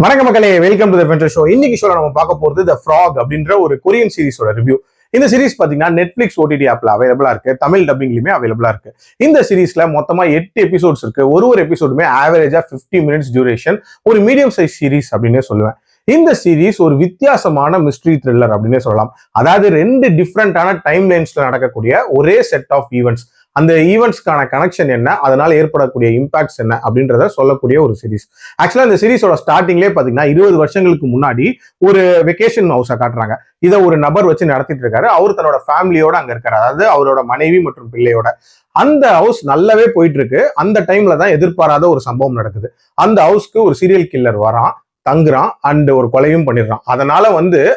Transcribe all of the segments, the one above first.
வணக்க மக்களே, welcome to the vendor show. இன்னைக்கு ஷோல நம்ம பார்க்க போறது தி ஃப்ராக் அப்படின்ற ஒரு கொரியன் சீரிஸோட ரிவ்யூ. இந்த சீரிஸ் பாத்தீங்கன்னா நெட்ஃபிளிக்ஸ் ஓடிடி ஆப்ல அவைலபிளா இருக்கு, தமிழ் டப்பிங்லயுமே அவைலபிளா இருக்கு. இந்த சீரிஸ்ல மொத்தமா 8 எபிசோட்ஸ் இருக்கு. ஒரு எபிசோடுமே ஆவரேஜா 50 மினிட்ஸ் டியூரேஷன். ஒரு மீடியம் சைஸ் சீரிஸ் அப்படின்னே சொல்லுவேன். இந்த சீரிஸ் ஒரு வித்தியாசமான மிஸ்ட்ரி த்ரில்லர் அப்படின்னே சொல்லலாம். அதாவது 2 டிஃப்ரெண்டான டைம் லைன்ஸ்ல நடக்கக்கூடிய ஒரே செட் ஆஃப் ஈவெண்ட்ஸ், அந்த ஈவெண்ட்ஸ்க்கான கனெக்ஷன் என்ன, அதனால ஏற்படக்கூடிய இம்பாக்ட்ஸ் என்ன அப்படின்றத சொல்லக்கூடிய ஒரு சீரிஸ். ஆக்சுவலா இந்த சீரிஸோட ஸ்டார்டிங்லேயே பாத்தீங்கன்னா 20 வருஷங்களுக்கு முன்னாடி ஒரு வெக்கேஷன் ஹவுஸை காட்டுறாங்க. இதை ஒரு நபர் வச்சு நடத்திட்டு இருக்காரு. அவர் தன்னோட ஃபேமிலியோட அங்க இருக்காரு, அதாவது அவரோட மனைவி மற்றும் பிள்ளையோட. அந்த ஹவுஸ் நல்லாவே போயிட்டு இருக்கு. அந்த டைம்ல தான் எதிர்பாராத ஒரு சம்பவம் நடக்குது. அந்த ஹவுஸ்க்கு ஒரு சீரியல் கில்லர் வரான், தங்குறான் அண்ட் ஒரு கொலையும் பண்ணிடுறான். அதனால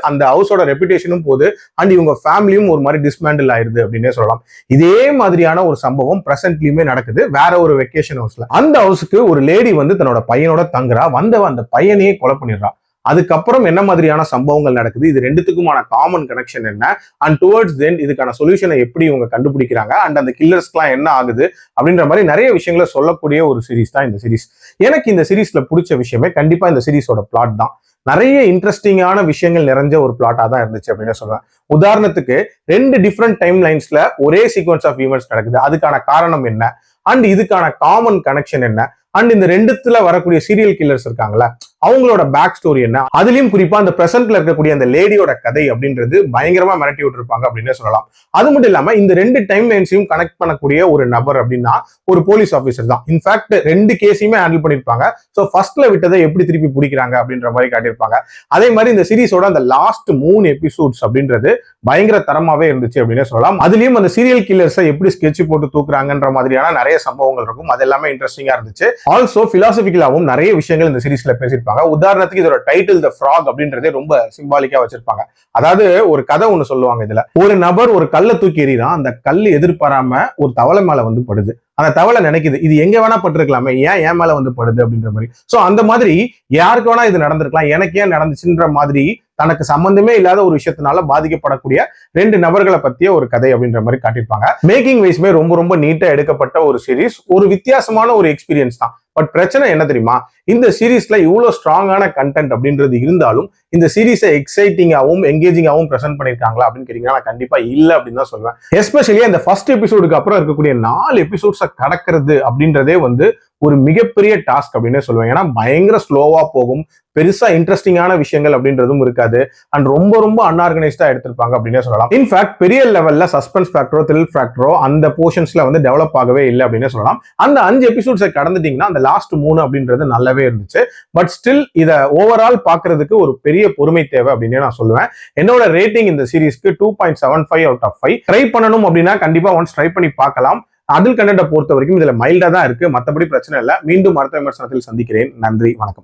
அந்த ஹவுஸோட ரெப்புடேஷனும் போகுது அண்ட் இவங்க ஃபேமிலியும் ஒரு மாதிரி டிஸ்மேண்டில் ஆயிருது அப்படின்னே சொல்லலாம். இதே மாதிரியான ஒரு சம்பவம் பிரசன்ட்லயுமே நடக்குது வேற ஒரு வெக்கேஷன் ஹவுஸ்ல. அந்த ஹவுஸுக்கு ஒரு லேடி தன்னோட பையனோட தங்குறா. அந்த பையனையே கொலை பண்ணிடுறா. அதுக்கப்புறம் என்ன மாதிரியான சம்பவங்கள் நடக்குது, இது ரெண்டுத்துக்குமான காமன் கனெக்ஷன் என்ன, அண்ட் டுவர்ட்ஸ் தென் இதுக்கான சொல்யூஷனை எப்படி இவங்க கண்டுபிடிக்கிறாங்க, அண்ட் அந்த கில்லர்ஸ்க்குலாம் என்ன ஆகுது அப்படின்ற மாதிரி நிறைய விஷயங்களை சொல்லக்கூடிய ஒரு சீரிஸ் தான் இந்த சீரிஸ். எனக்கு இந்த சீரிஸ்ல பிடிச்ச விஷயமே கண்டிப்பா இந்த சீரிஸோட பிளாட் தான். நிறைய இன்ட்ரெஸ்டிங்கான விஷயங்கள் நிறைஞ்ச ஒரு பிளாட்டா தான் இருந்துச்சு அப்படின்னு சொல்லுவேன். உதாரணத்துக்கு 2 டிஃப்ரெண்ட் டைம் லைன்ஸ்ல ஒரே சீக்வன்ஸ் ஆஃப் ஈவெண்ட்ஸ் நடக்குது. அதுக்கான காரணம் என்ன, அண்ட் இதுக்கான காமன் கனெக்ஷன் என்ன, அண்ட் இந்த ரெண்டுத்துல வரக்கூடிய சீரியல் கில்லர்ஸ் இருக்காங்களா, அவங்களோட பேக் ஸ்டோரி என்ன, அதுலயும் குறிப்பா அந்த பிரசன்ட்ல இருக்கக்கூடிய அந்த லேடியோட கதை அப்படின்றது பயங்கரமா மிரட்டி விட்டுருப்பாங்க அப்படின்னு சொல்லலாம். அது மட்டும் இல்லாம இந்த 2 டைம் லைன்ஸையும் கனெக்ட் பண்ணக்கூடிய ஒரு நபர் அப்படின்னா ஒரு போலீஸ் ஆஃபீஸர் தான். இன்ஃபேக்ட் 2 கேஸையுமே ஹேண்டில் பண்ணிருப்பாங்க. ஸோ ஃபர்ஸ்ட்ல விட்டதை எப்படி திருப்பி பிடிக்கிறாங்க அப்படின்ற மாதிரி காட்டியிருப்பாங்க. அதே மாதிரி இந்த சீரிஸோட அந்த லாஸ்ட் 3 எபிசோட்ஸ் அப்படின்றது பயங்கர தரமாவே இருந்துச்சு அப்படின்னு சொல்லலாம். அதுலயும் அந்த சீரியல் கில்லர்ஸை எப்படி ஸ்கெட்ச் போட்டு தூக்குறாங்கன்ற மாதிரியான நிறைய சம்பவங்கள் இருக்கும். அது எல்லாமே இன்ட்ரெஸ்டிங்கா இருந்துச்சு. ஆல்சோ பிலாசபிக்கலாவும் நிறைய விஷயங்கள் இந்த சீரிஸ்ல பேசியிருப்பாங்க. உதாரணத்துக்கு இதோட டைட்டில் தி ஃப்ராக் அப்படின்றதே ரொம்ப சிம்பாலிக்கா வச்சிருப்பாங்க. அதாவது ஒரு கதை ஒண்ணு சொல்லுவாங்க. இதுல ஒரு நபர் ஒரு கல்லை தூக்கி எறிறான். அந்த கல் எதிர்பாராம ஒரு தவளை மேல படுது. அந்த தவளை நினைக்குது இது எங்க வேணா பட்டிருக்கலாமே, ஏன் என் மேல படுது அப்படின்ற மாதிரி. சோ அந்த மாதிரி யாருக்கு வேணா இது நடந்திருக்கலாம், எனக்கு ஏன் நடந்துச்சுன்ற மாதிரி தனக்கு சம்பந்தமே இல்லாத ஒரு விஷயத்தினால பாதிக்கப்படக்கூடிய 2 நபர்களை பத்திய ஒரு கதை அப்படின்ற மாதிரி காட்டியிருப்பாங்க. மேக்கிங் வைஸ்மே ரொம்ப ரொம்ப நீட்டா எடுக்கப்பட்ட ஒரு சீரிஸ். ஒரு வித்தியாசமான ஒரு எக்ஸ்பீரியன்ஸ் தான். பட் பிரச்சனை என்ன தெரியுமா, இந்த சீரிஸ்ல இவ்வளவு ஸ்ட்ராங்கான கண்டென்ட் அப்படின்றது இருந்தாலும் இந்த சீரிஸை எக்ஸைட்டிங்காவும் எங்கேஜிங்காவும் பிரசன்ட் பண்ணிருக்காங்களா அப்படின்னு கேட்டீங்கன்னா நான் கண்டிப்பா இல்ல அப்படின்னு தான் சொல்லுவேன். எஸ்பெஷலி அந்த ஃபர்ஸ்ட் எபிசோடுக்கு அப்புறம் இருக்கக்கூடிய 4 எபிசோட்ஸை கடக்கிறது அப்படின்றதே ஒரு மிகப்பெரிய டாஸ்க் அப்படின்னே சொல்லுவேன். ஏன்னா பயங்கர ஸ்லோவா போகும், பெருசா இன்ட்ரெஸ்டிங்கான விஷயங்கள் அப்படின்றதும் இருக்காது, அண்ட் ரொம்ப ரொம்ப அன்ஆர்கனைஸ்டா எடுத்திருப்பாங்க அப்படின்னே சொல்லலாம். இன்ஃபேக்ட் பெரிய லெவல்ல சஸ்பென்ஸ் ஃபேக்டரோ த்ரில் ஃபேக்டரோ அந்த போர்ஷன்ஸ்ல டெவலப் ஆகவே இல்லை அப்படின்னே சொல்லலாம். அந்த 5 எபிசோட்ஸை கடந்துட்டீங்கன்னா அந்த லாஸ்ட் 3 அப்படின்றது நல்லாவே இருந்துச்சு. பட் ஸ்டில் இதை ஓவரால் பாக்குறதுக்கு ஒரு பெரிய பொறுமை தேவை அப்படின்னு நான் சொல்லுவேன். என்னோட ரேட்டிங் இந்த சீரிஸ்க்கு 2.75 out of 5. ட்ரை பண்ணணும் அப்படின்னா கண்டிப்பா ஒன்ஸ் ட்ரை பண்ணி பார்க்கலாம். அதில் கண்டென்ட்டை பொறுத்த வரைக்கும் இதுல மைல்டா தான் இருக்கு, மற்றபடி பிரச்சனை இல்லை. மீண்டும் அடுத்த விமர்சனத்தில் சந்திக்கிறேன். நன்றி, வணக்கம்.